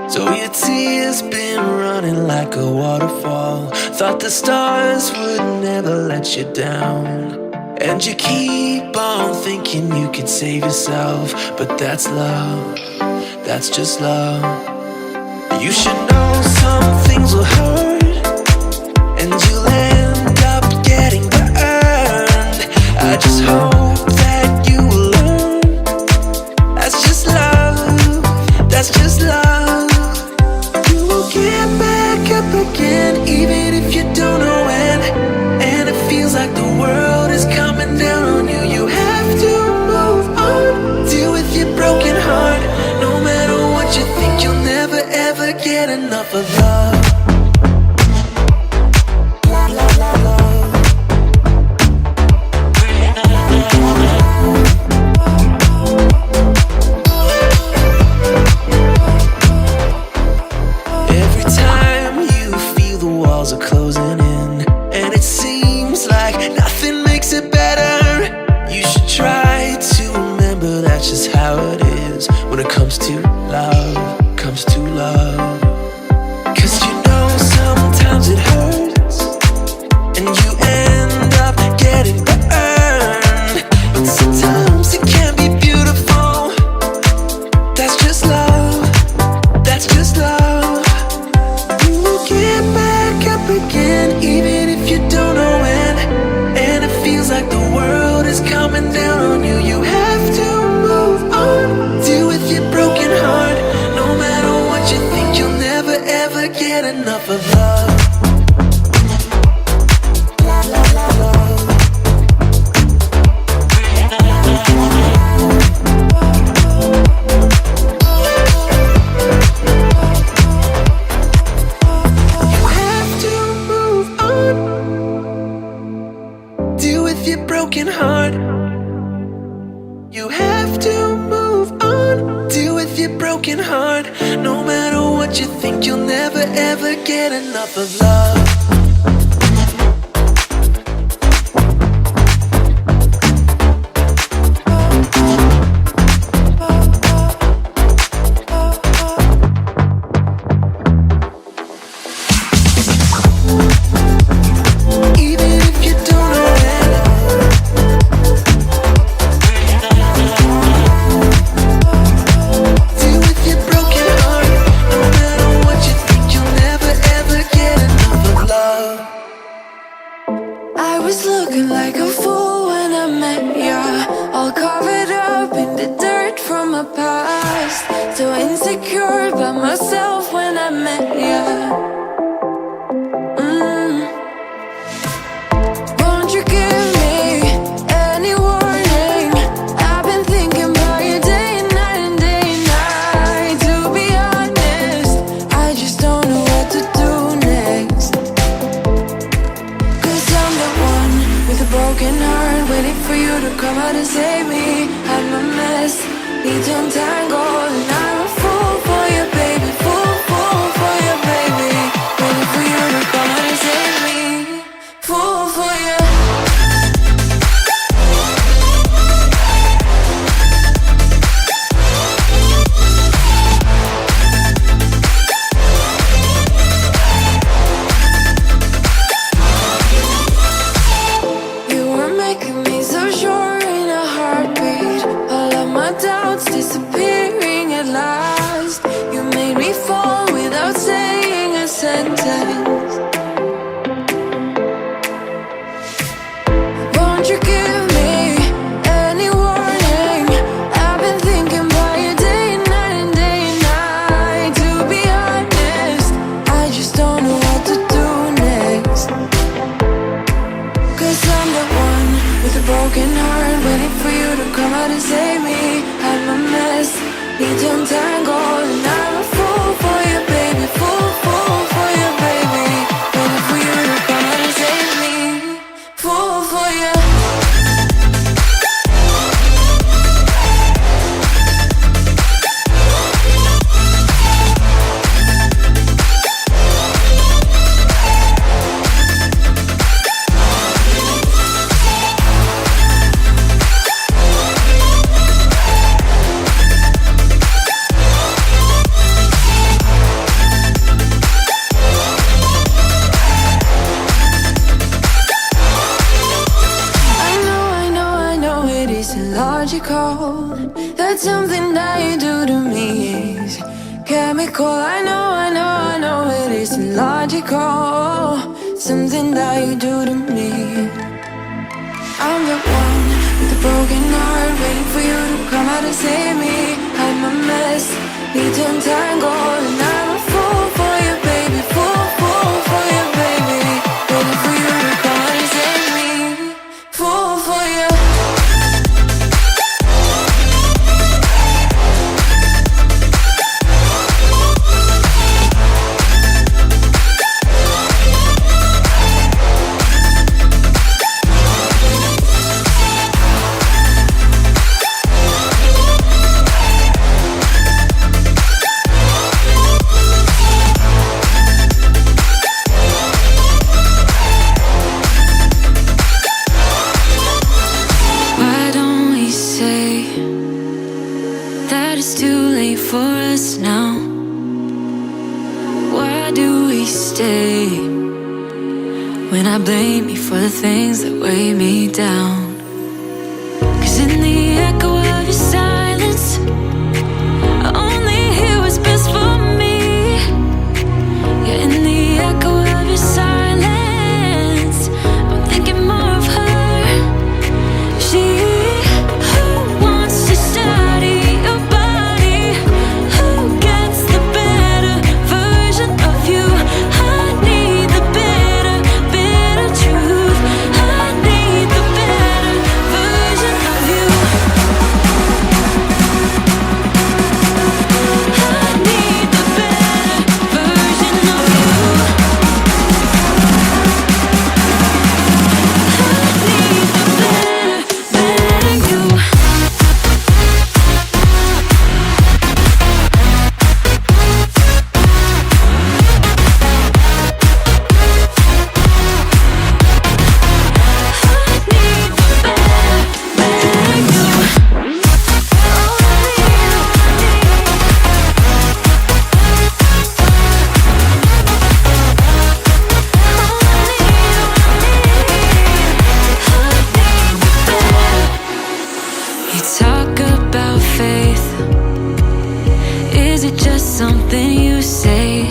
So your tears been running like a waterfall. Thought the stars would never let you down, and you keep on thinking you could save yourself. But that's love, that's just love. You should know some things will hurt, and you'll end up getting burned. I just hope that you will learn. That's just love, that's just love. Get back up again, even if you don't know when. And it feels like the world is coming down on you. You have to move on, deal with your broken heart. No matter what you think, you'll never ever get enough of love. Making me so sure in a heartbeat. I know it isn't logical. Something that you do to me. I'm the one with the broken heart, waiting for you to come out and save me. I'm a mess, need to untangle, and I'm a fool for you, baby. Fool for you, baby. Waiting for you to come out and save me. Fool for you. For us now, why do we stay when I blame you for the things that weigh me down? 'Cause in the echo of your silence, I only hear what's best for me. Yeah, in the echo of your silence, I'm thinking more of her. She who wants to study your body, who gets the better version of you. I need the better, bitter truth. I need the better version of you. I need the better version of you. I need the better you. You talk about faith. Is it just something you say?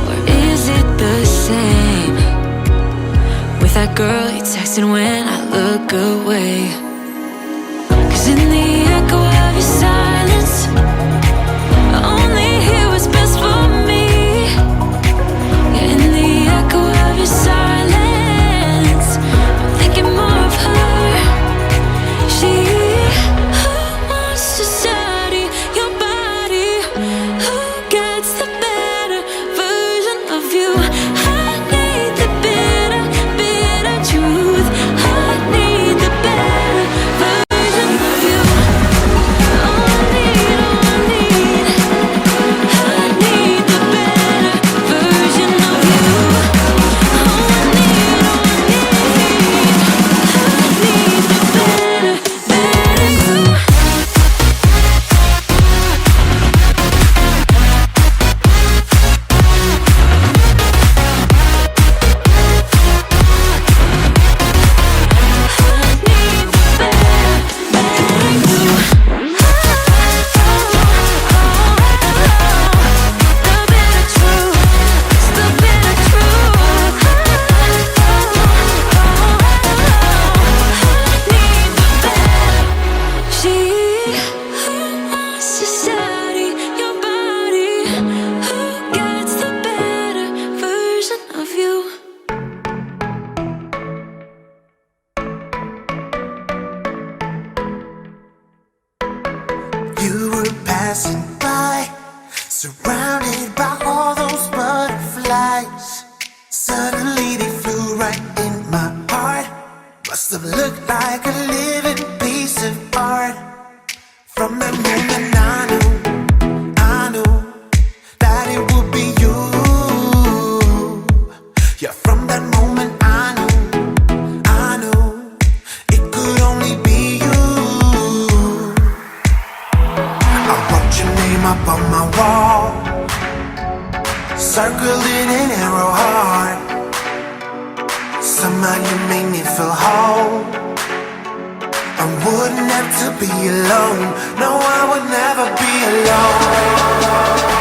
Or is it the same with that girl you texting when I look away? 'Cause in the echo of your silence, I only hear what's best for me. Yeah, in the echo of your silence, I'm thinking more of her. She who wants to study your body, who gets the better version of you. I need the bitter, bitter truth. I need the better version of you. Oh, I need, oh, I need. I need the better version of you. Oh, I need, oh, I need. I need the better, better you. You were passing by, surrounded by all those butterflies. Suddenly they flew right in my heart. Must have looked like a living piece of art. From that moment I knew that it would be you. Yeah, from that moment I knew it could only be you. I wrote your name up on my wall, circled in an arrow heart. Somehow you made me feel whole. I wouldn't have to be alone. No, I would never be alone.